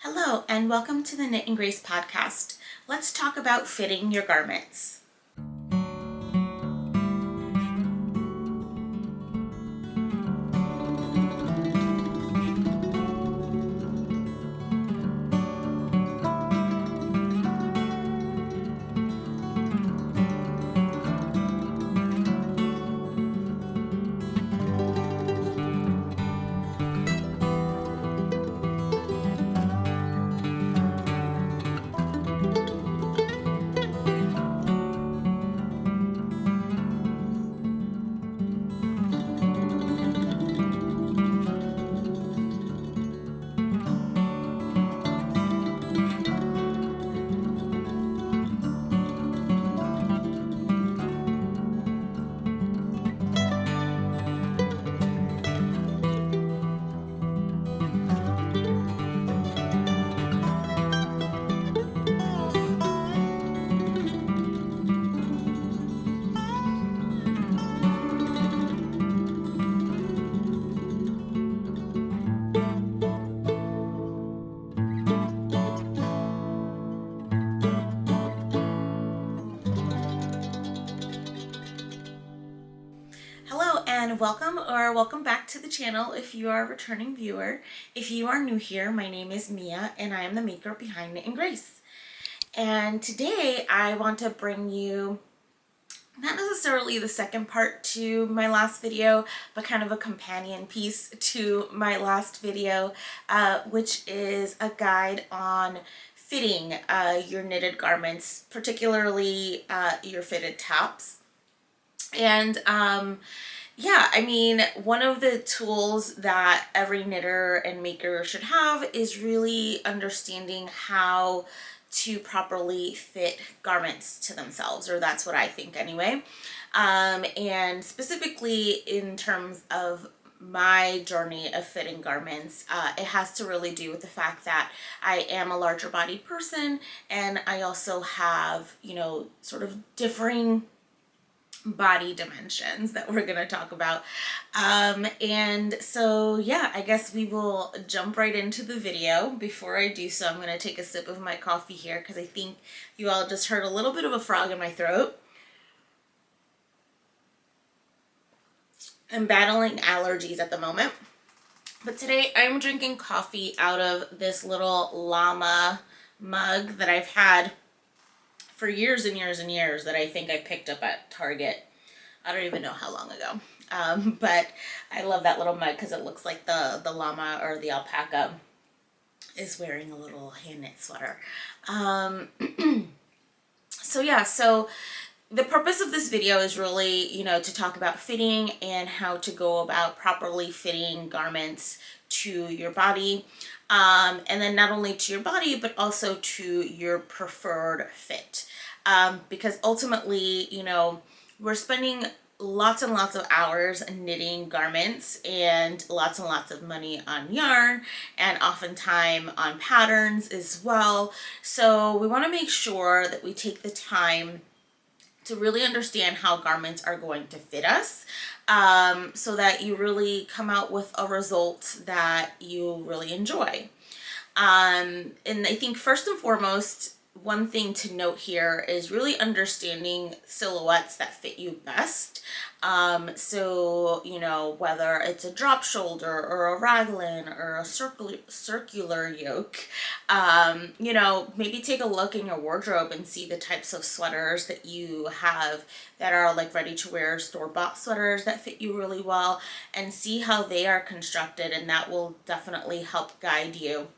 Hello and welcome to the Knit and Grace podcast. Let's talk about fitting your garments. Hello and welcome back to the channel if you are a returning viewer. If you are new here, my name is Mia and I am the maker behind Knit and Grace. And today I want to bring you not necessarily the second part to my last video, but kind of a companion piece to my last video, which is a guide on fitting your knitted garments, particularly your fitted tops. And yeah, I mean, one of the tools that every knitter and maker should have is really understanding how to properly fit garments to themselves, or that's what I think anyway. And specifically in terms of my journey of fitting garments, it has to really do with the fact that I am a larger bodied person and I also have, sort of differing body dimensions that we're going to talk about. And so yeah, I guess we will jump right into the video. Before I do so, I'm going to take a sip of my coffee here because I think you all just heard a little bit of a frog in my throat. I'm battling allergies at the moment, but today I'm drinking coffee out of this little llama mug that I've had for years and years and years, that I think I picked up at Target. I don't even know how long ago. But I love that little mug because it looks like the llama or the alpaca is wearing a little hand knit sweater. So the purpose of this video is really, to talk about fitting and how to go about properly fitting garments to your body. And then not only to your body, but also to your preferred fit. Because ultimately, we're spending lots and lots of hours knitting garments and lots of money on yarn and oftentimes on patterns as well. So we want to make sure that we take the time to really understand how garments are going to fit us, so that you really come out with a result that you really enjoy. And I think first and foremost, one thing to note here is really understanding silhouettes that fit you best. So, whether it's a drop shoulder or a raglan or a circular yoke, maybe take a look in your wardrobe and see the types of sweaters that you have that are like ready to wear store-bought sweaters that fit you really well, and see how they are constructed, and that will definitely help guide you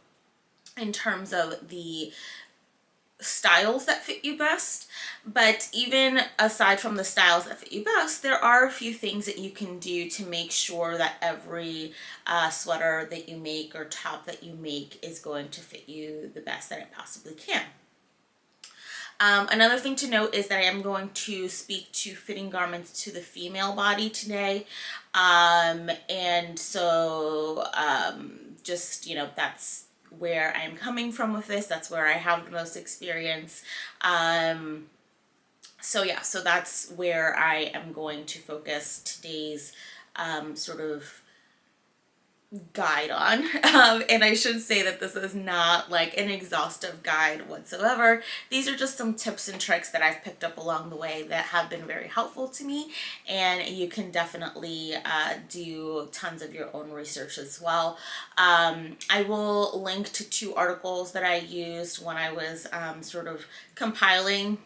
in terms of the styles that fit you best. But even aside from the styles that fit you best, there are a few things that you can do to make sure that every sweater that you make or top that you make is going to fit you the best that it possibly can. Another thing to note is that I am going to speak to fitting garments to the female body today. And so just, that's where I'm coming from with this. That's where I have the most experience. So that's where I am going to focus today's sort of guide on. And I should say that this is not like an exhaustive guide whatsoever. These are just some tips and tricks that I've picked up along the way that have been very helpful to me, and you can definitely do tons of your own research as well. I will link to 2 articles that I used when I was sort of compiling,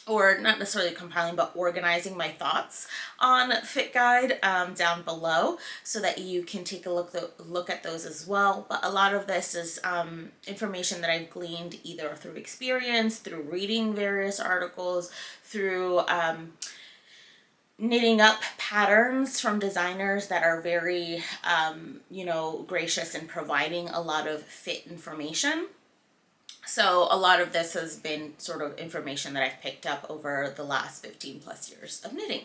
or not necessarily compiling, but organizing my thoughts on Fit Guide down below, so that you can take a look at those as well. But a lot of this is information that I've gleaned either through experience, through reading various articles, through knitting up patterns from designers that are very, gracious in providing a lot of fit information. So a lot of this has been sort of information that I've picked up over the last 15 plus years of knitting.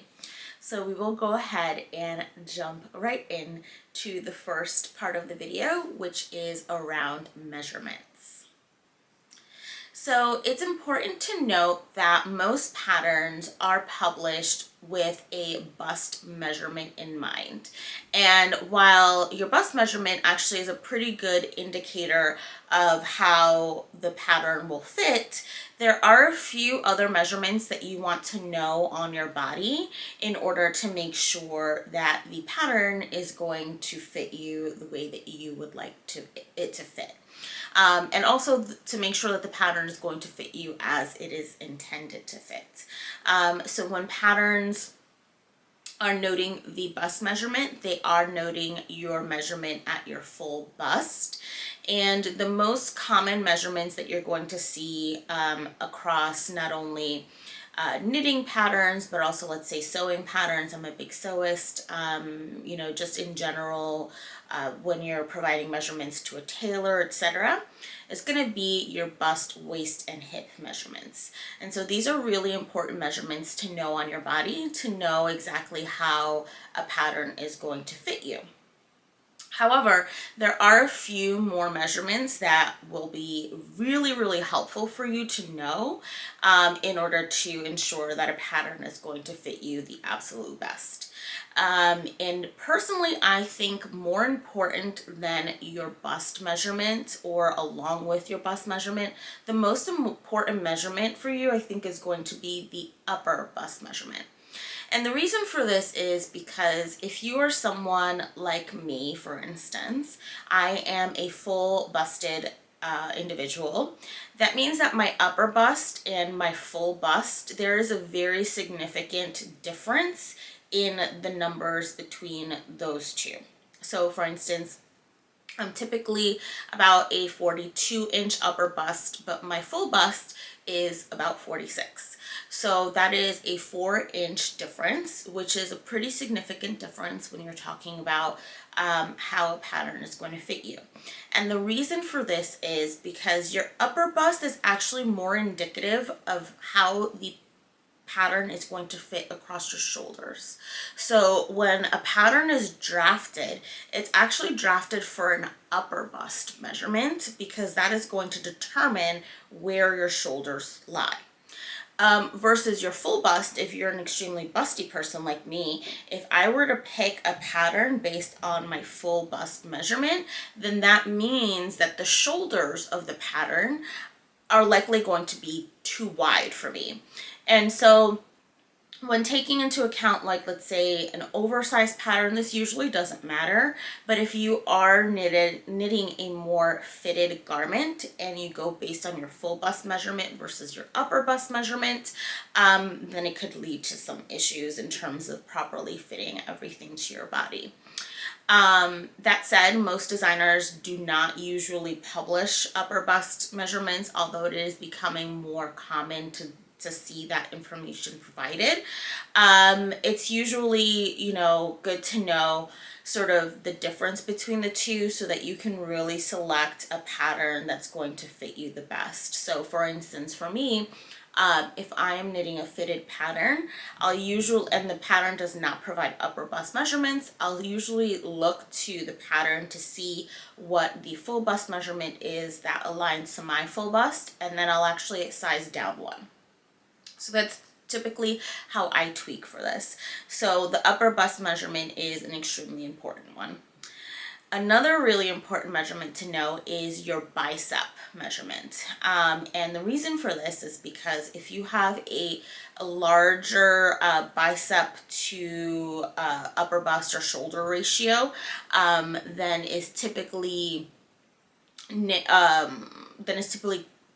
So we will go ahead and jump right in to the first part of the video, which is around measurements. So it's important to note that most patterns are published with a bust measurement in mind. And while your bust measurement actually is a pretty good indicator of how the pattern will fit, there are a few other measurements that you want to know on your body in order to make sure that the pattern is going to fit you the way that you would like it to fit. And also to make sure that the pattern is going to fit you as it is intended to fit. So when patterns are noting the bust measurement, they are noting your measurement at your full bust. And the most common measurements that you're going to see across not only knitting patterns, but also, let's say, sewing patterns. I'm a big sewist, just in general, when you're providing measurements to a tailor, etc., it's going to be your bust, waist, and hip measurements. And so these are really important measurements to know on your body, to know exactly how a pattern is going to fit you. However, there are a few more measurements that will be really, really helpful for you to know in order to ensure that a pattern is going to fit you the absolute best. And personally, I think more important than your bust measurement, or along with your bust measurement, the most important measurement for you, I think, is going to be the upper bust measurement. And the reason for this is because if you are someone like me, for instance, I am a full busted individual. That means that my upper bust and my full bust, there is a very significant difference in the numbers between those two. So for instance, I'm typically about a 42-inch upper bust, but my full bust is about 46. So that is a 4-inch difference, which is a pretty significant difference when you're talking about how a pattern is going to fit you. And the reason for this is because your upper bust is actually more indicative of how the pattern is going to fit across your shoulders. So when a pattern is drafted, it's actually drafted for an upper bust measurement, because that is going to determine where your shoulders lie. Versus your full bust, if you're an extremely busty person like me, if I were to pick a pattern based on my full bust measurement, then that means that the shoulders of the pattern are likely going to be too wide for me. And so when taking into account, like, let's say an oversized pattern, this usually doesn't matter. But if you are knitting a more fitted garment and you go based on your full bust measurement versus your upper bust measurement, then it could lead to some issues in terms of properly fitting everything to your body. That said, most designers do not usually publish upper bust measurements, although it is becoming more common to see that information provided. It's usually, good to know sort of the difference between the two so that you can really select a pattern that's going to fit you the best. So for instance, for me, if I am knitting a fitted pattern, and the pattern does not provide upper bust measurements, I'll usually look to the pattern to see what the full bust measurement is that aligns to my full bust, and then I'll actually size down one. So that's typically how I tweak for this. So the upper bust measurement is an extremely important one. Another really important measurement to know is your bicep measurement. And the reason for this is because if you have a larger bicep to upper bust or shoulder ratio, then is typically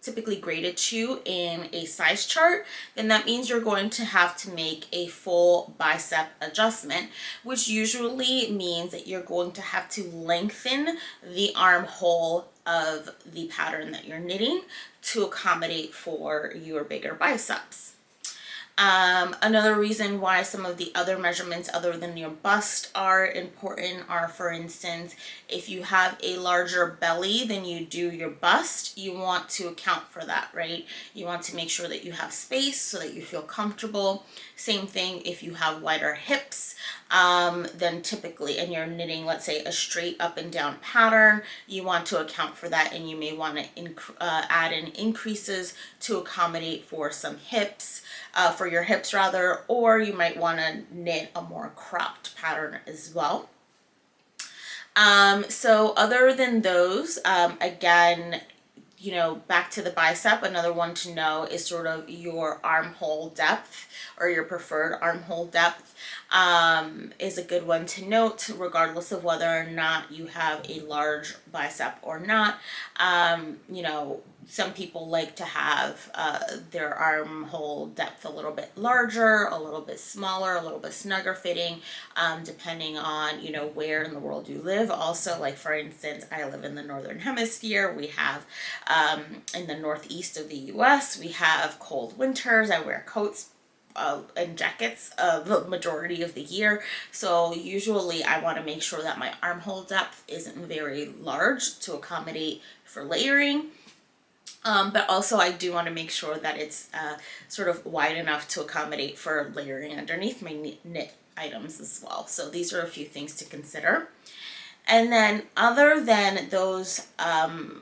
typically graded to in a size chart, then that means you're going to have to make a full bicep adjustment, which usually means that you're going to have to lengthen the armhole of the pattern that you're knitting to accommodate for your bigger biceps. Another reason why some of the other measurements other than your bust are important are, for instance, if you have a larger belly than you do your bust, you want to account for that, right? You want to make sure that you have space so that you feel comfortable. Same thing if you have wider hips, then typically, and you're knitting, let's say, a straight up and down pattern, you want to account for that, and you may want to add in increases to accommodate for some hips, for your hips rather, or you might want to knit a more cropped pattern as well. So other than those, again, back to the bicep, another one to know is sort of your armhole depth, or your preferred armhole depth, is a good one to note, regardless of whether or not you have a large bicep or not. Some people like to have their armhole depth a little bit larger, a little bit smaller, a little bit snugger fitting, depending on, where in the world you live. Also, like for instance, I live in the Northern Hemisphere. We have, in the northeast of the US, we have cold winters. I wear coats and jackets the majority of the year. So usually I want to make sure that my armhole depth isn't very large to accommodate for layering. But also I do want to make sure that it's sort of wide enough to accommodate for layering underneath my knit items as well. So these are a few things to consider. And then other than those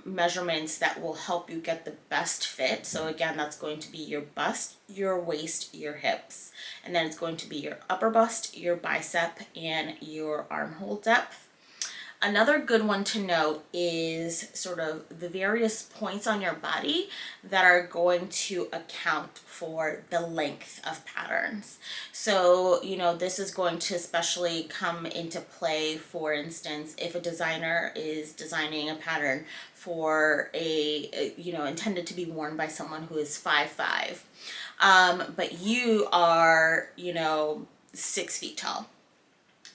measurements that will help you get the best fit, so again, that's going to be your bust, your waist, your hips, and then it's going to be your upper bust, your bicep, and your armhole depth. Another good one to note is sort of the various points on your body that are going to account for the length of patterns. So, this is going to especially come into play, for instance, if a designer is designing a pattern for intended to be worn by someone who is 5'5", but you are, 6 feet tall.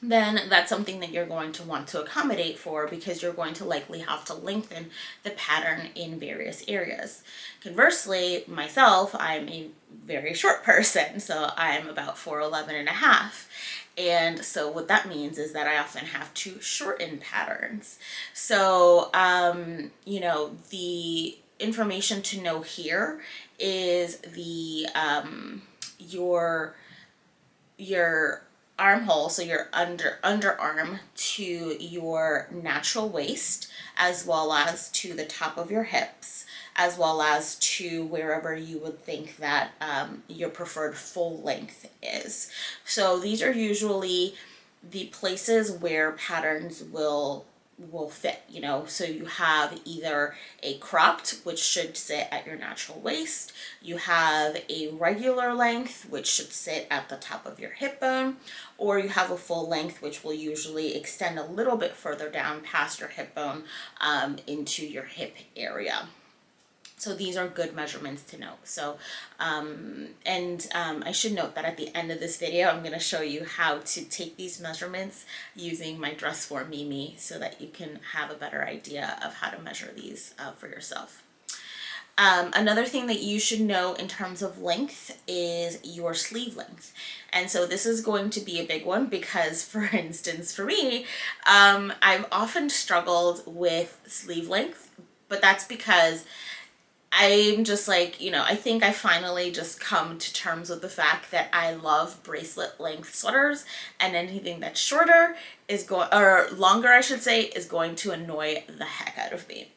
Then that's something that you're going to want to accommodate for, because you're going to likely have to lengthen the pattern in various areas. Conversely, myself, I'm a very short person, so I'm about 4'11" and a half. And so what that means is that I often have to shorten patterns. So, the information to know here is the, your armhole, so your underarm to your natural waist, as well as to the top of your hips, as well as to wherever you would think that your preferred full length is. So these are usually the places where patterns will fit, so you have either a cropped, which should sit at your natural waist, you have a regular length, which should sit at the top of your hip bone, or you have a full length, which will usually extend a little bit further down past your hip bone into your hip area. So these are good measurements to know. So, I should note that at the end of this video, I'm going to show you how to take these measurements using my Dress For Mimi, so that you can have a better idea of how to measure these for yourself. Another thing that you should know in terms of length is your sleeve length. And so this is going to be a big one because, for instance, for me, I've often struggled with sleeve length, but that's because I'm just like, I think I finally just come to terms with the fact that I love bracelet length sweaters, and anything that's shorter or longer, I should say, is going to annoy the heck out of me.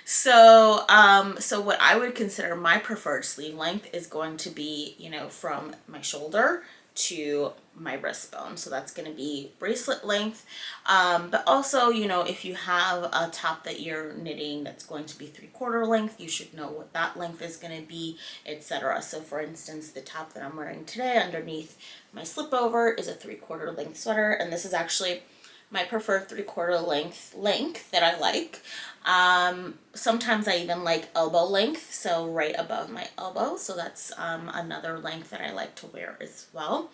So, what I would consider my preferred sleeve length is going to be, from my shoulder to my wrist bone. So that's going to be bracelet length. But also, you know, if you have a top that you're knitting that's going to be 3/4 length, you should know what that length is going to be, etc. So for instance, the top that I'm wearing today underneath my slip over is a 3/4 length sweater, and this is actually my preferred 3/4 length that I like. Sometimes I even like elbow length, so right above my elbow. So that's another length that I like to wear as well.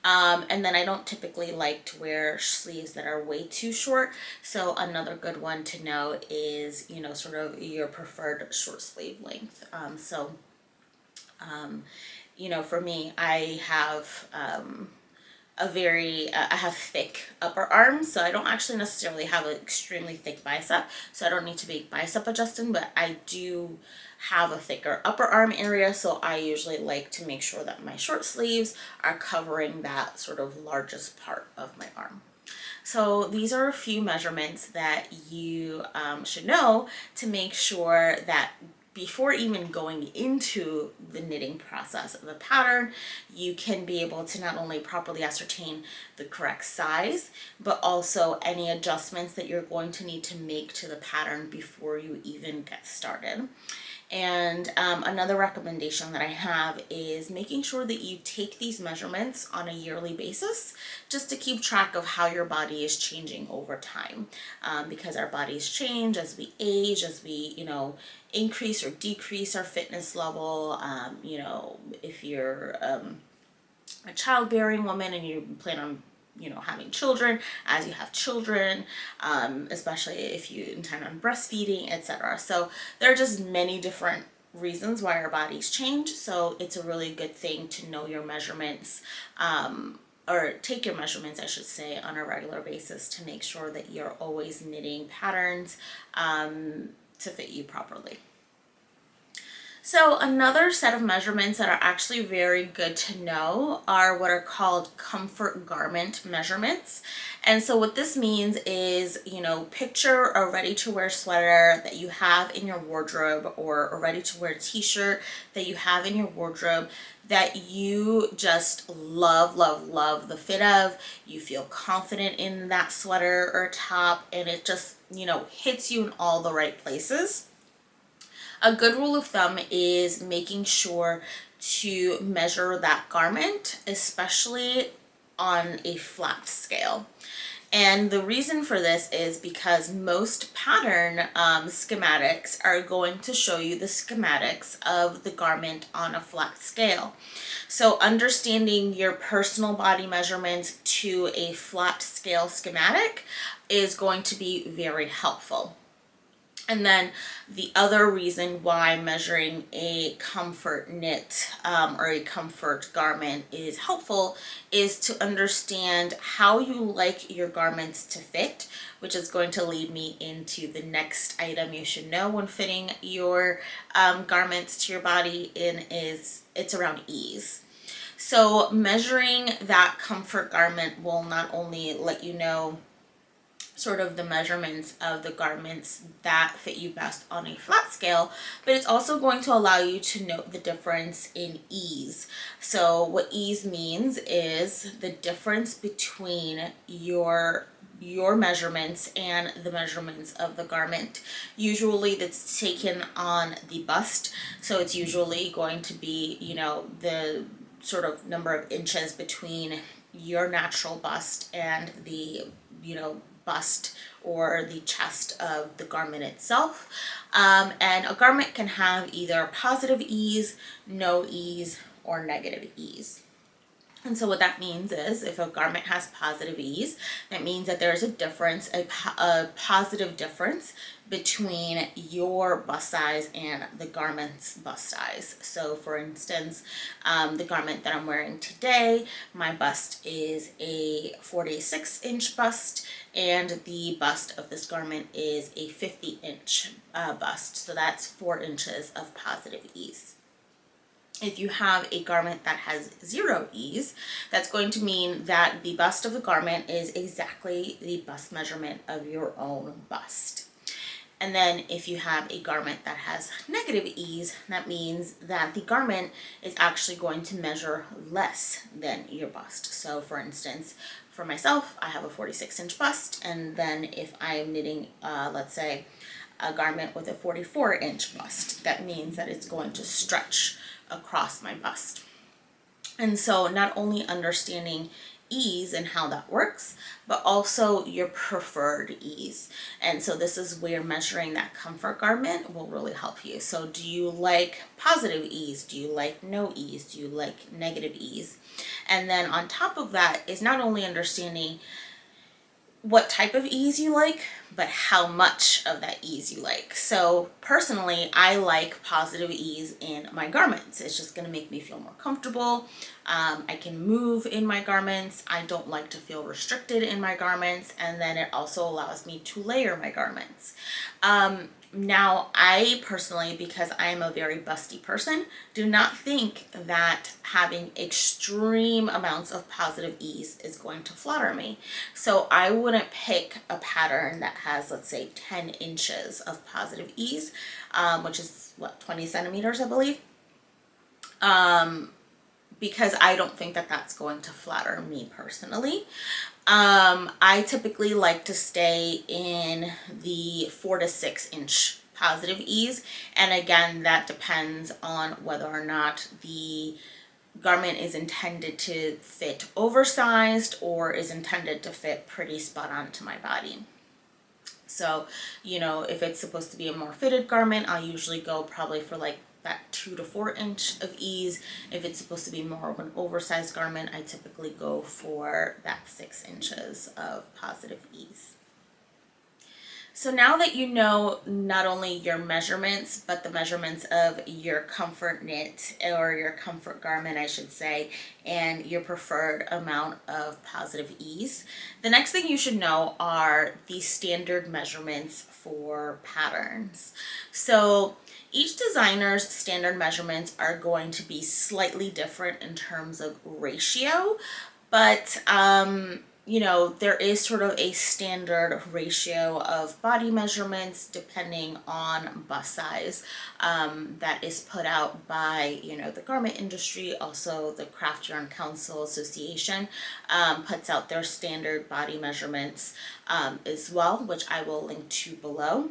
And then I don't typically like to wear sleeves that are way too short. So another good one to know is, you know, sort of your preferred short sleeve length. You know, for me, I have I have thick upper arms, so I don't actually necessarily have an extremely thick bicep, so I don't need to be bicep adjusting, but I do have a thicker upper arm area, so I usually like to make sure that my short sleeves are covering that sort of largest part of my arm. So these are a few measurements that you should know to make sure that before even going into the knitting process of the pattern, you can be able to not only properly ascertain the correct size, but also any adjustments that you're going to need to make to the pattern before you even get started. And another recommendation that I have is making sure that you take these measurements on a yearly basis, just to keep track of how your body is changing over time, because our bodies change as we age, as we, you know, increase or decrease our fitness level. You know, if you're a childbearing woman and you plan on, you know, having children, as you have children, especially if you intend on breastfeeding, etc. So there are just many different reasons why our bodies change. So it's a really good thing to know your measurements, or take your measurements, I should say, on a regular basis to make sure that you're always knitting patterns to fit you properly. So another set of measurements that are actually very good to know are what are called comfort garment measurements. And so what this means is, you know, picture a ready-to-wear sweater that you have in your wardrobe, or a ready-to-wear t-shirt that you have in your wardrobe that you just love, love, love the fit of. You feel confident in that sweater or top, and it just, you know, hits you in all the right places. A good rule of thumb is making sure to measure that garment, especially on a flat scale. And the reason for this is because most pattern schematics are going to show you the schematics of the garment on a flat scale. So understanding your personal body measurements to a flat scale schematic is going to be very helpful. And then the other reason why measuring a comfort knit or a comfort garment is helpful is to understand how you like your garments to fit, which is going to lead me into the next item you should know when fitting your garments to your body it's around ease. So measuring that comfort garment will not only let you know sort of the measurements of the garments that fit you best on a flat scale, but it's also going to allow you to note the difference in ease. So what ease means is the difference between your measurements and the measurements of the garment. Usually that's taken on the bust, so it's usually going to be, you know, the sort of number of inches between your natural bust and the, you know, bust or the chest of the garment itself. And a garment can have either positive ease, no ease, or negative ease. And so what that means is if a garment has positive ease, that means that there's a difference, a positive difference between your bust size and the garment's bust size. So for instance, the garment that I'm wearing today, my bust is a 46-inch bust, and the bust of this garment is a 50-inch bust. So that's 4 inches of positive ease. If you have a garment that has 0 ease, that's going to mean that the bust of the garment is exactly the bust measurement of your own bust. And then if you have a garment that has negative ease, that means that the garment is actually going to measure less than your bust. So for instance, for myself, I have a 46-inch bust, and then if I'm knitting, let's say, a garment with a 44-inch bust, that means that it's going to stretch across my bust. And so not only understanding ease and how that works, but also your preferred ease. And so this is where measuring that comfort garment will really help you. So do you like positive ease? Do you like no ease? Do you like negative ease? And then on top of that is not only understanding what type of ease you like, but how much of that ease you like. So personally, I like positive ease in my garments. It's just going to make me feel more comfortable. I can move in my garments. I don't like to feel restricted in my garments. And then it also allows me to layer my garments. Now, I personally, because I am a very busty person, do not think that having extreme amounts of positive ease is going to flatter me. So I wouldn't pick a pattern that has, let's say, 10 inches of positive ease, which is what, 20 centimeters, I believe. Because I don't think that that's going to flatter me personally. I typically like to stay in the 4 to 6 inch positive ease. And again, that depends on whether or not the garment is intended to fit oversized or is intended to fit pretty spot on to my body. So, you know, if it's supposed to be a more fitted garment, I'll usually go probably for like that 2 to 4 inch of ease. If it's supposed to be more of an oversized garment, I typically go for that 6 inches of positive ease. So now that you know not only your measurements, but the measurements of your comfort knit, or your comfort garment, I should say, and your preferred amount of positive ease, the next thing you should know are the standard measurements for patterns. So each designer's standard measurements are going to be slightly different in terms of ratio, but you know, there is sort of a standard ratio of body measurements depending on bust size that is put out by, you know, the garment industry. Also, the Craft Yarn Council Association puts out their standard body measurements as well, which I will link to below.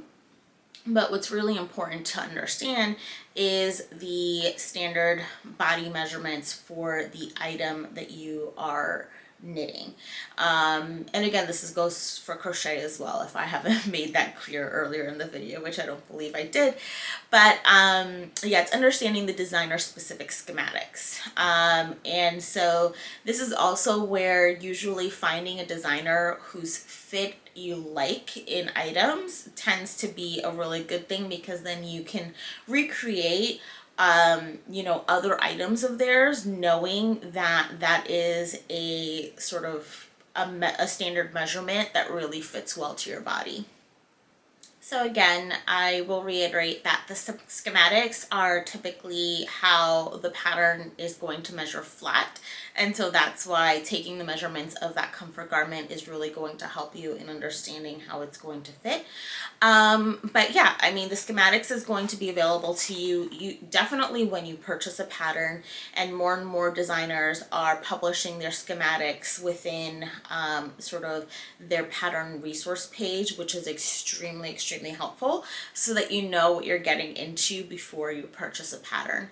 But what's really important to understand is the standard body measurements for the item that you are knitting. And again, this goes for crochet as well, if I haven't made that clear earlier in the video, which I don't believe I did. But yeah, it's understanding the designer specific schematics. And so this is also where usually finding a designer whose fit you like in items tends to be a really good thing, because then you can recreate you know, other items of theirs, knowing that that is a sort of a standard measurement that really fits well to your body. So again, I will reiterate that the schematics are typically how the pattern is going to measure flat. And so that's why taking the measurements of that comfort garment is really going to help you in understanding how it's going to fit. But yeah, I mean, the schematics is going to be available to you definitely when you purchase a pattern, and more designers are publishing their schematics within sort of their pattern resource page, which is extremely helpful, so that you know what you're getting into before you purchase a pattern.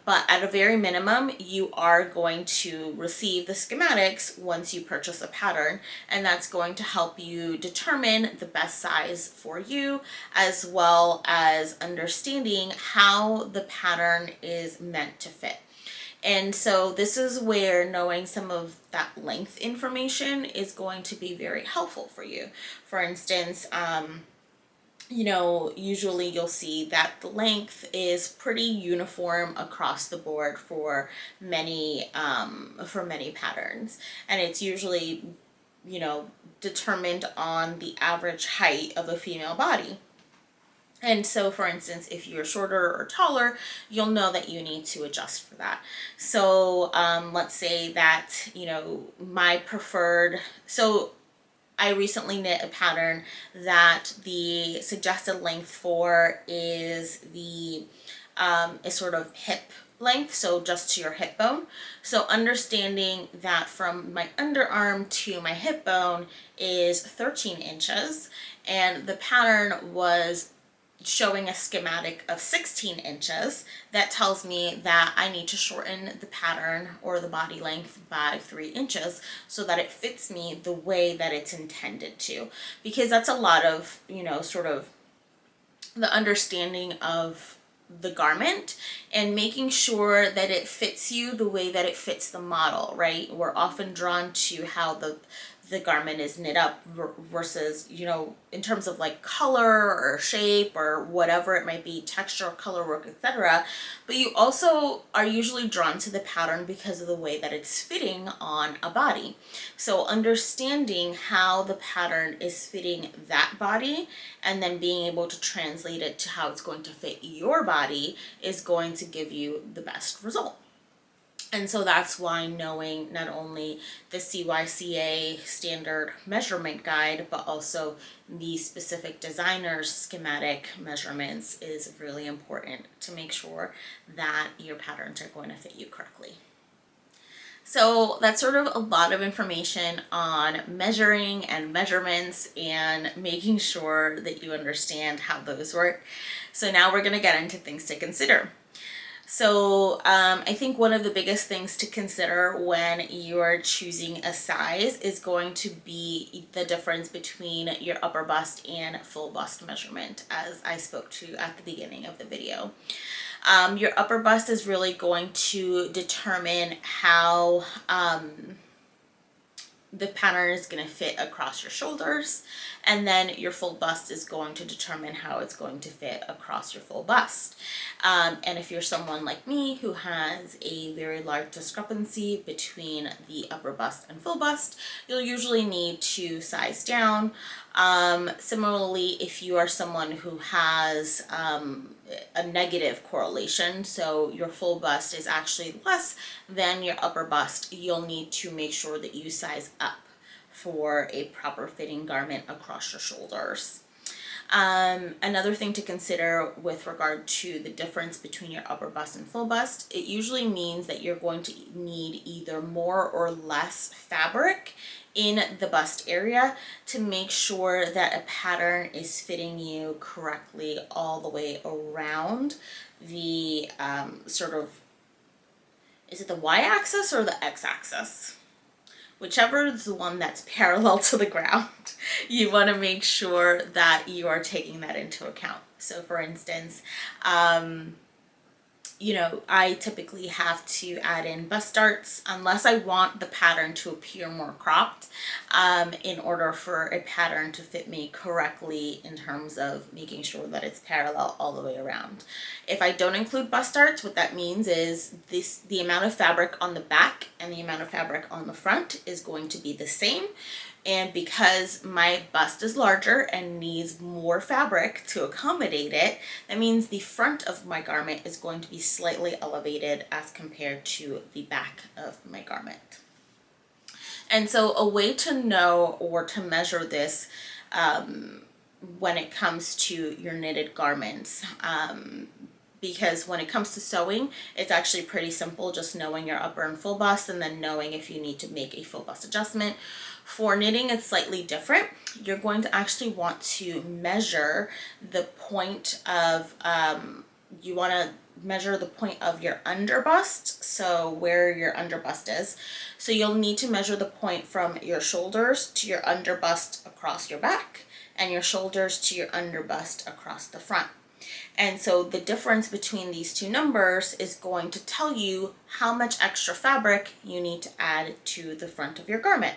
But at a very minimum, you are going to receive the schematics once you purchase a pattern, and that's going to help you determine the best size for you, as well as understanding how the pattern is meant to fit. And so this is where knowing some of that length information is going to be very helpful for you. For instance, you know, usually you'll see that the length is pretty uniform across the board for many patterns, and it's usually, you know, determined on the average height of a female body. And so, for instance, if you're shorter or taller, you'll know that you need to adjust for that. So let's say that, you know, my preferred, so I recently knit a pattern that the suggested length for is the is sort of hip length, so just to your hip bone. So understanding that from my underarm to my hip bone is 13 inches, and the pattern was showing a schematic of 16 inches, that tells me that I need to shorten the pattern or the body length by 3 inches so that it fits me the way that it's intended to, because that's a lot of, you know, sort of the understanding of the garment and making sure that it fits you the way that it fits the model, right? We're often drawn to how the garment is knit up versus, you know, in terms of like color or shape or whatever it might be, texture, color work, etc. But you also are usually drawn to the pattern because of the way that it's fitting on a body. So understanding how the pattern is fitting that body and then being able to translate it to how it's going to fit your body is going to give you the best result. And so that's why knowing not only the CYCA standard measurement guide, but also the specific designer's schematic measurements is really important to make sure that your patterns are going to fit you correctly. So that's sort of a lot of information on measuring and measurements and making sure that you understand how those work. So now we're going to get into things to consider. So I think one of the biggest things to consider when you're choosing a size is going to be the difference between your upper bust and full bust measurement, as I spoke to at the beginning of the video. Your upper bust is really going to determine how the pattern is going to fit across your shoulders, and then your full bust is going to determine how it's going to fit across your full bust. And if you're someone like me who has a very large discrepancy between the upper bust and full bust, you'll usually need to size down. Similarly, if you are someone who has a negative correlation, so your full bust is actually less than your upper bust, you'll need to make sure that you size up for a proper fitting garment across your shoulders. Another thing to consider with regard to the difference between your upper bust and full bust, it usually means that you're going to need either more or less fabric in the bust area to make sure that a pattern is fitting you correctly all the way around the sort of, is it the y-axis or the x-axis? Whichever is the one that's parallel to the ground, you want to make sure that you are taking that into account. So for instance, you know, I typically have to add in bust darts unless I want the pattern to appear more cropped, in order for a pattern to fit me correctly in terms of making sure that it's parallel all the way around. If I don't include bust darts, what that means is the amount of fabric on the back and the amount of fabric on the front is going to be the same. And because my bust is larger and needs more fabric to accommodate it, that means the front of my garment is going to be slightly elevated as compared to the back of my garment. And so a way to know or to measure this when it comes to your knitted garments, because when it comes to sewing, it's actually pretty simple, just knowing your upper and full bust and then knowing if you need to make a full bust adjustment. For knitting, it's slightly different. You're going to actually want to measure the point of, you want to measure the point of your underbust, so where your underbust is. So you'll need to measure the point from your shoulders to your underbust across your back, and your shoulders to your underbust across the front. And so the difference between these two numbers is going to tell you how much extra fabric you need to add to the front of your garment.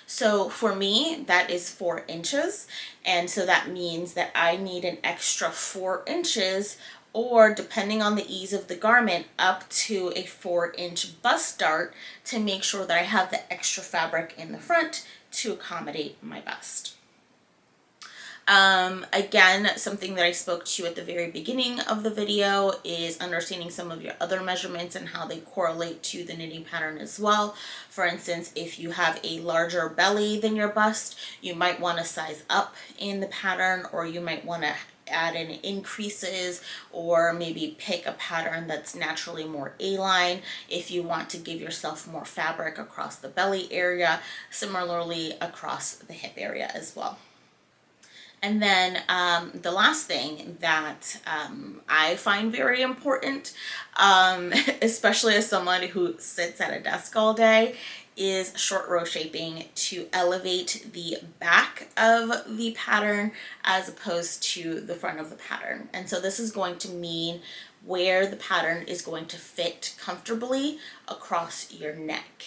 So for me, that is 4 inches. And so that means that I need an extra 4 inches, or depending on the ease of the garment, up to a 4-inch bust dart to make sure that I have the extra fabric in the front to accommodate my bust. Again, something that I spoke to at the very beginning of the video is understanding some of your other measurements and how they correlate to the knitting pattern as well. For instance, if you have a larger belly than your bust, you might want to size up in the pattern, or you might want to add in increases, or maybe pick a pattern that's naturally more A-line if you want to give yourself more fabric across the belly area, similarly across the hip area as well. And then the last thing that I find very important, especially as someone who sits at a desk all day, is short row shaping to elevate the back of the pattern as opposed to the front of the pattern. And so this is going to mean where the pattern is going to fit comfortably across your neck.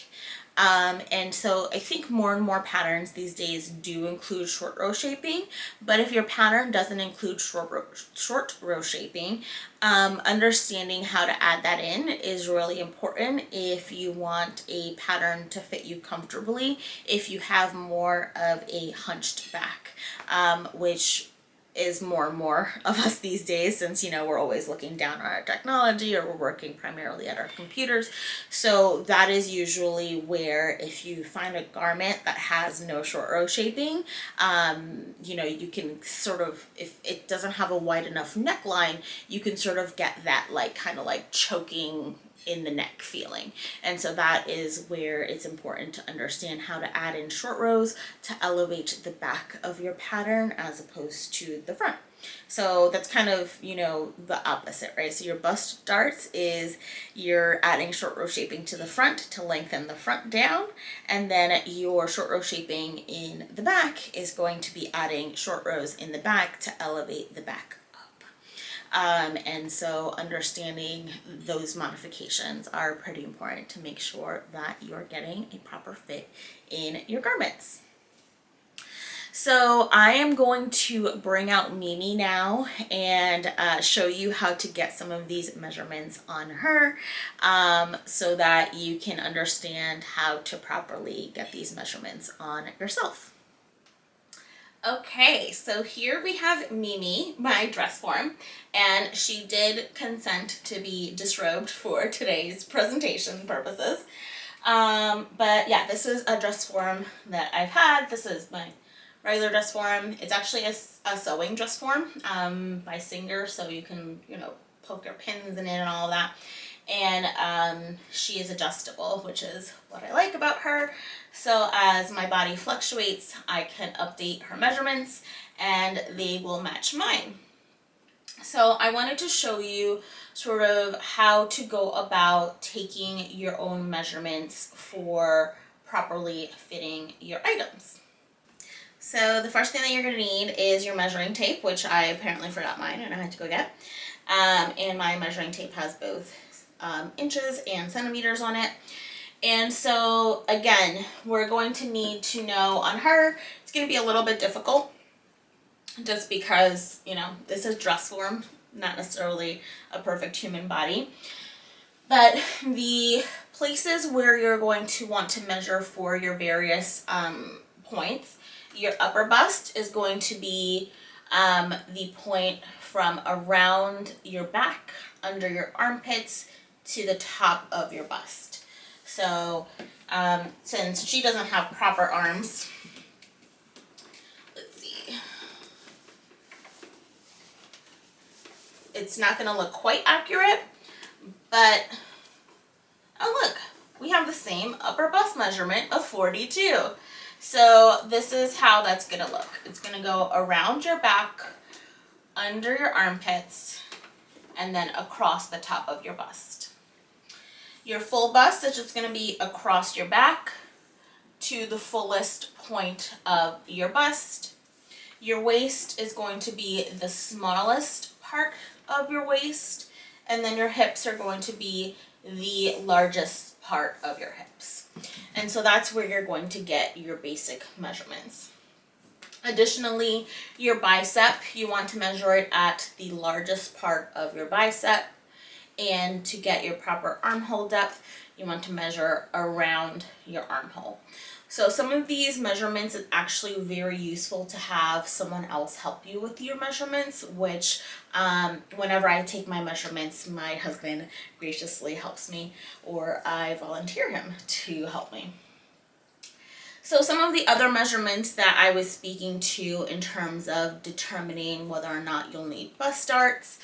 And so I think more and more patterns these days do include short row shaping, but if your pattern doesn't include short row shaping, understanding how to add that in is really important if you want a pattern to fit you comfortably, if you have more of a hunched back, which is more and more of us these days, since, you know, we're always looking down on our technology, or we're working primarily at our computers. So that is usually where, if you find a garment that has no short row shaping, you know, you can sort of, if it doesn't have a wide enough neckline, you can sort of get that like kind of like choking in the neck feeling. And so that is where it's important to understand how to add in short rows to elevate the back of your pattern as opposed to the front. So that's kind of, you know, the opposite, right? So your bust darts is you're adding short row shaping to the front to lengthen the front down, and then your short row shaping in the back is going to be adding short rows in the back to elevate the back. And so understanding those modifications are pretty important to make sure that you're getting a proper fit in your garments. So I am going to bring out Mimi now and show you how to get some of these measurements on her, so that you can understand how to properly get these measurements on yourself. Okay, so here we have Mimi, my dress form, and she did consent to be disrobed for today's presentation purposes. But yeah, this is a dress form that I've had. This is my regular dress form. It's actually a sewing dress form by Singer, so you can, you know, poke your pins in it and all that. And she is adjustable, which is what I like about her. So as my body fluctuates, I can update her measurements and they will match mine. So I wanted to show you sort of how to go about taking your own measurements for properly fitting your items. So the first thing that you're going to need is your measuring tape, which I apparently forgot mine and I had to go get. And my measuring tape has both inches and centimeters on it. And so again, we're going to need to know on her, it's going to be a little bit difficult just because, you know, this is dress form, not necessarily a perfect human body. But the places where you're going to want to measure for your various points, your upper bust is going to be the point from around your back, under your armpits, to the top of your bust. So since she doesn't have proper arms, let's see, it's not going to look quite accurate, but oh look, we have the same upper bust measurement of 42. So this is how that's going to look. It's going to go around your back, under your armpits, and then across the top of your bust. Your full bust is just going to be across your back to the fullest point of your bust. Your waist is going to be the smallest part of your waist, and then your hips are going to be the largest part of your hips. And so that's where you're going to get your basic measurements. Additionally, your bicep, you want to measure it at the largest part of your bicep. And to get your proper armhole depth, you want to measure around your armhole. So some of these measurements, it's actually very useful to have someone else help you with your measurements, which whenever I take my measurements, my husband graciously helps me, or I volunteer him to help me. So some of the other measurements that I was speaking to in terms of determining whether or not you'll need bust darts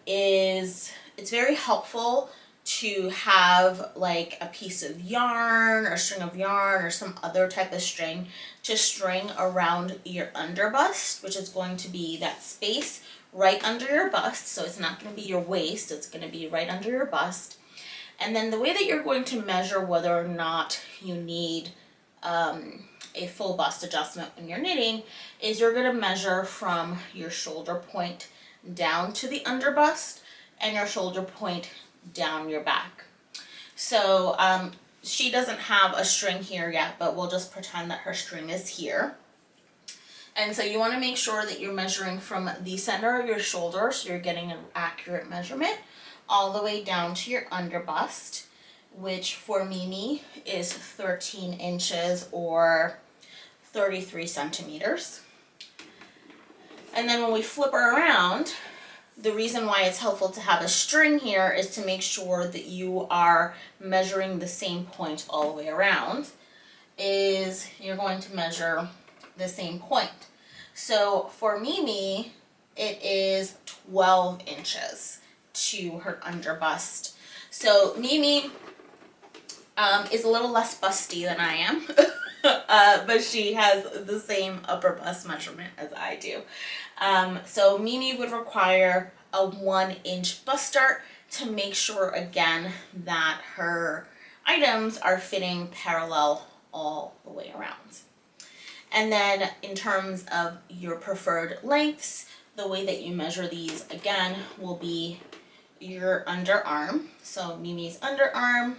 is it's very helpful to have like a piece of yarn or string of yarn or some other type of string to string around your under bust, which is going to be that space right under your bust. So it's not going to be your waist, it's going to be right under your bust. And then the way that you're going to measure whether or not you need a full bust adjustment when you're knitting is you're going to measure from your shoulder point down to the under bust and your shoulder point down your back. So she doesn't have a string here yet, but we'll just pretend that her string is here. And so you want to make sure that you're measuring from the center of your shoulder, so you're getting an accurate measurement, all the way down to your under bust, which for Mimi is 13 inches or 33 centimeters. And then when we flip her around, the reason why it's helpful to have a string here is to make sure that you are measuring the same point all the way around, is you're going to measure the same point. So for Mimi, it is 12 inches to her under bust. So Mimi is a little less busty than I am, but she has the same upper bust measurement as I do. So Mimi would require a 1-inch bust dart to make sure again that her items are fitting parallel all the way around. And then in terms of your preferred lengths, the way that you measure these again will be your underarm. So Mimi's underarm.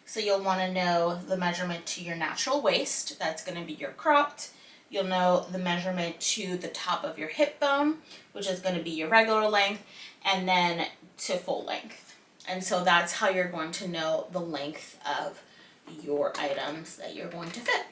So you'll want to know the measurement to your natural waist. That's going to be your cropped. You'll know the measurement to the top of your hip bone, which is going to be your regular length, and then to full length. And so that's how you're going to know the length of your items that you're going to fit.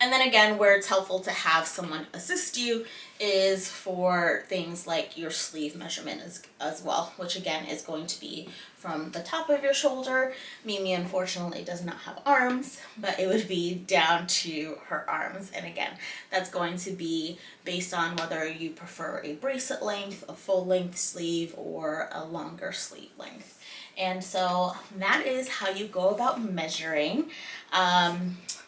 And then again, where it's helpful to have someone assist you is for things like your sleeve measurement as well, which again is going to be from the top of your shoulder. Mimi unfortunately does not have arms, but it would be down to her arms. And again, that's going to be based on whether you prefer a bracelet length, a full length sleeve, or a longer sleeve length. And so that is how you go about measuring. I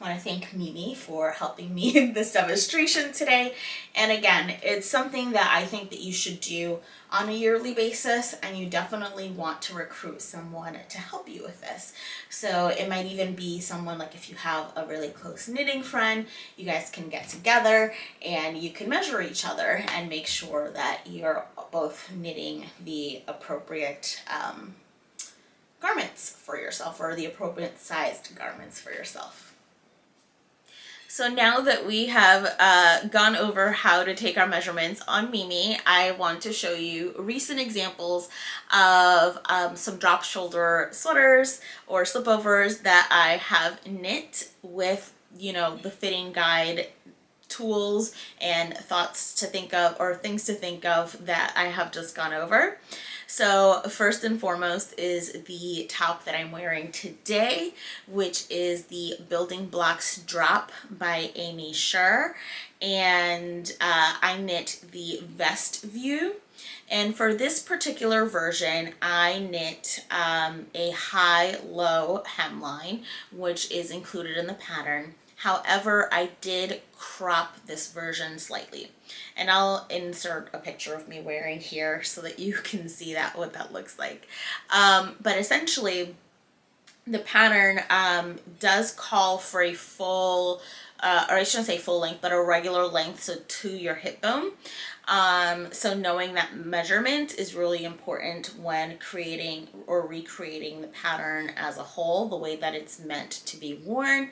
want to thank Mimi for helping me in this demonstration today. And again, it's something that I think that you should do on a yearly basis, and you definitely want to recruit someone to help you with this. So it might even be someone like if you have a really close knitting friend, you guys can get together and you can measure each other and make sure that you're both knitting the appropriate garments for yourself, or the appropriate sized garments for yourself. So now that we have gone over how to take our measurements on Mimi, I want to show you recent examples of some drop shoulder sweaters or slipovers that I have knit with, you know, the fitting guide tools and thoughts to think of, or things to think of, that I have just gone over. So first and foremost is the top that I'm wearing today, which is the Building Blocks Drop by Amy Sher. And I knit the vest view. And for this particular version, I knit a high-low hemline, which is included in the pattern. However, I did crop this version slightly, and I'll insert a picture of me wearing here so that you can see that what that looks like. But essentially, the pattern does call for a full, or I shouldn't say full length, but a regular length, so to your hip bone. So knowing that measurement is really important when creating or recreating the pattern as a whole, the way that it's meant to be worn.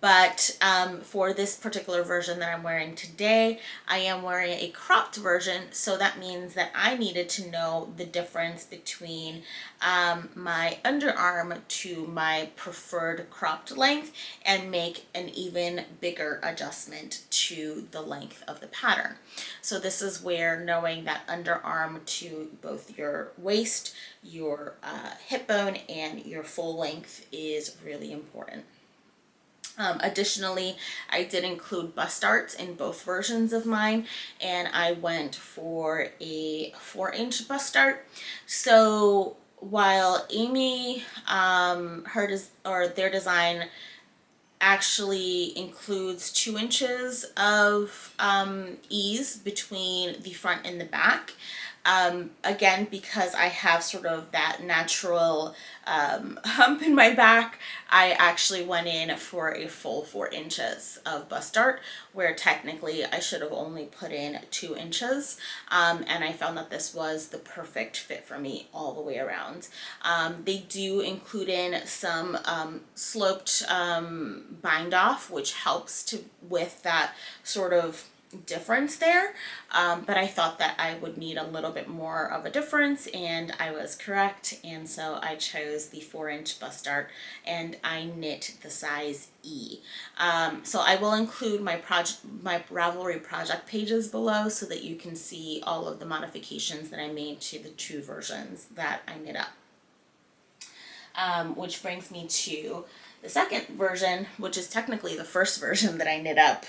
But for this particular version that I'm wearing today, I am wearing a cropped version, so that means that I needed to know the difference between my underarm to my preferred cropped length and make an even bigger adjustment to the length of the pattern. So this is where knowing that underarm to both your waist, your hip bone, and your full length is really important. Additionally, I did include bust darts in both versions of mine, and I went for a 4-inch bust dart. So while Amy, their design actually includes 2 inches of ease between the front and the back. Again, because I have sort of that natural hump in my back, I actually went in for a full 4 inches of bust dart, where technically I should have only put in 2 inches. And I found that this was the perfect fit for me all the way around. They do include in some sloped bind off, which helps with that sort of difference there, but I thought that I would need a little bit more of a difference, and I was correct, and so I chose the 4-inch bust dart, and I knit the size E. So I will include my Ravelry project pages below so that you can see all of the modifications that I made to the 2 versions that I knit up. Which brings me to the second version, which is technically the first version that I knit up,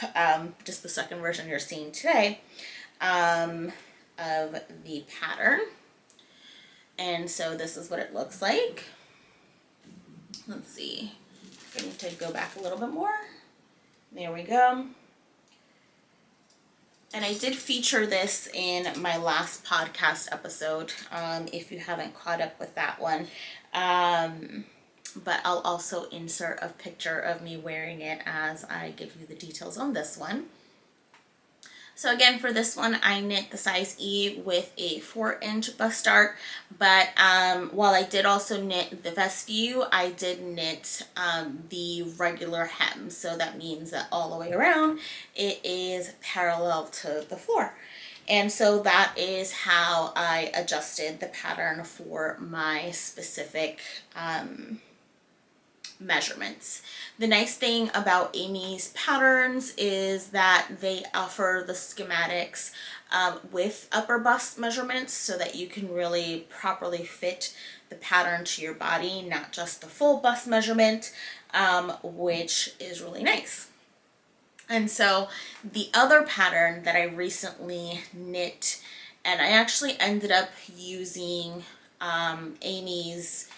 just the second version you're seeing today, of the pattern. And so this is what it looks like. Let's see, I need to go back a little bit more. There we go. And I did feature this in my last podcast episode, if you haven't caught up with that one. But I'll also insert a picture of me wearing it as I give you the details on this one. So again, for this one, I knit the size E with a 4-inch bust dart, but while I did also knit the vest view, I did knit the regular hem. So that means that all the way around, it is parallel to the floor. And so that is how I adjusted the pattern for my specific measurements. The nice thing about Amy's patterns is that they offer the schematics with upper bust measurements so that you can really properly fit the pattern to your body, not just the full bust measurement, which is really nice. And so the other pattern that I recently knit, and I actually ended up using Amy's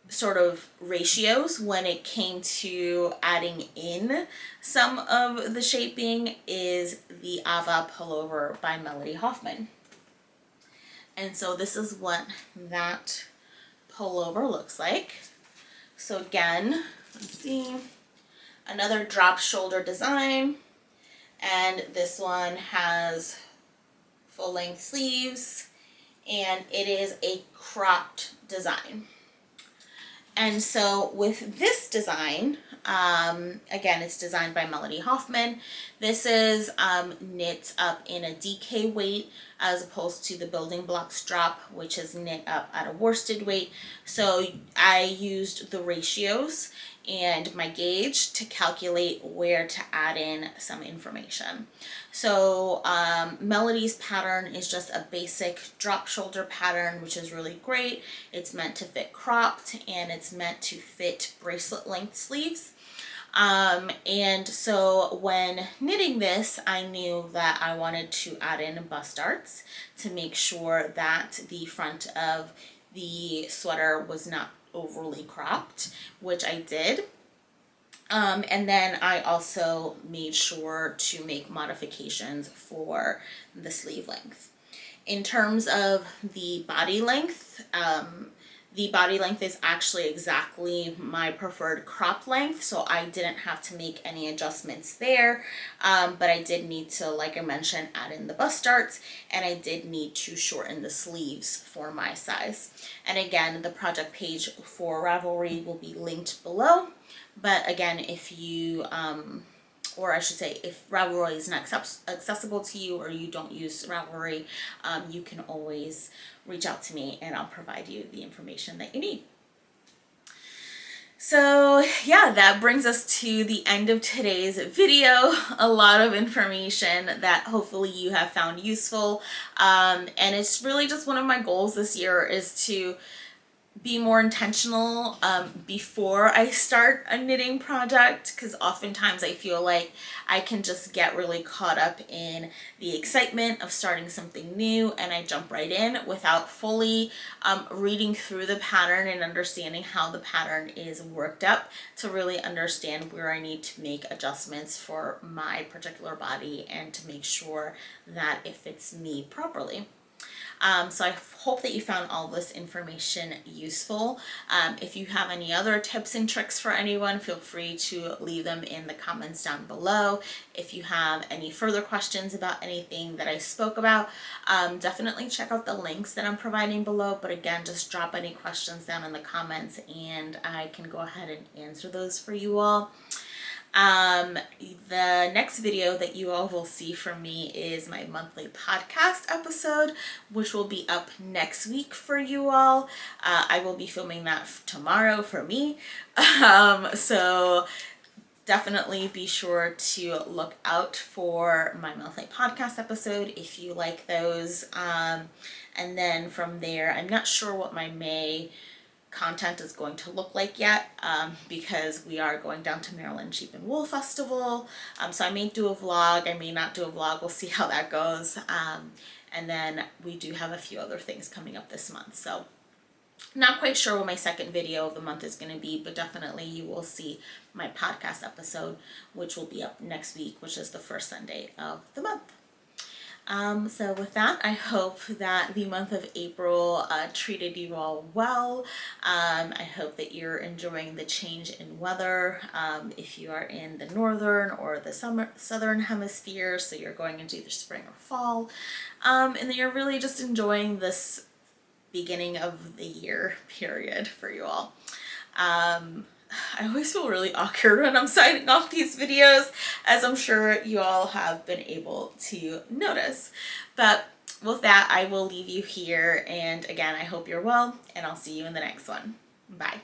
sort of ratios when it came to adding in some of the shaping, is the Ava Pullover by Melody Hoffman. And so this is what that pullover looks like. So again, let's see, another drop shoulder design, and this one has full length sleeves, and it is a cropped design. And so with this design, again, it's designed by Melody Hoffman. This is knit up in a DK weight as opposed to the building blocks drop, which is knit up at a worsted weight. So I used the ratios and my gauge to calculate where to add in some information. So Melody's pattern is just a basic drop shoulder pattern, which is really great. It's meant to fit cropped, and it's meant to fit bracelet length sleeves. And so when knitting this, I knew that I wanted to add in bust darts to make sure that the front of the sweater was not overly cropped, which I did. And then I also made sure to make modifications for the sleeve length. In terms of the body length, The body length is actually exactly my preferred crop length, so I didn't have to make any adjustments there, but I did need to, like I mentioned, add in the bust darts, and I did need to shorten the sleeves for my size. And again, the project page for Ravelry will be linked below, but again, if you or I should say, if Ravelry is not accessible to you or you don't use Ravelry, you can always reach out to me and I'll provide you the information that you need. So yeah, that brings us to the end of today's video. A lot of information that hopefully you have found useful. And it's really just one of my goals this year is to be more intentional before I start a knitting project, because oftentimes I feel like I can just get really caught up in the excitement of starting something new and I jump right in without fully reading through the pattern and understanding how the pattern is worked up to really understand where I need to make adjustments for my particular body and to make sure that it fits me properly. So I hope that you found all this information useful. If you have any other tips and tricks for anyone, feel free to leave them in the comments down below. If you have any further questions about anything that I spoke about, definitely check out the links that I'm providing below. But again, just drop any questions down in the comments and I can go ahead and answer those for you all. The next video that you all will see from me is my monthly podcast episode, which will be up next week for you all. I will be filming that tomorrow for me. So definitely be sure to look out for my monthly podcast episode if you like those. And then from there, I'm not sure what my May content is going to look like yet, because we are going down to Maryland Sheep and Wool Festival. So I may do a vlog, I may not do a vlog, we'll see how that goes. And then we do have a few other things coming up this month. So not quite sure what my second video of the month is going to be, but definitely you will see my podcast episode, which will be up next week, which is the first Sunday of the month. So with that, I hope that the month of April treated you all well. I hope that you're enjoying the change in weather. If you are in the northern or the southern hemisphere, so you're going into either spring or fall, and that you're really just enjoying this beginning of the year period for you all. I always feel really awkward when I'm signing off these videos, as I'm sure you all have been able to notice. But with that, I will leave you here. And again, I hope you're well, and I'll see you in the next one. Bye.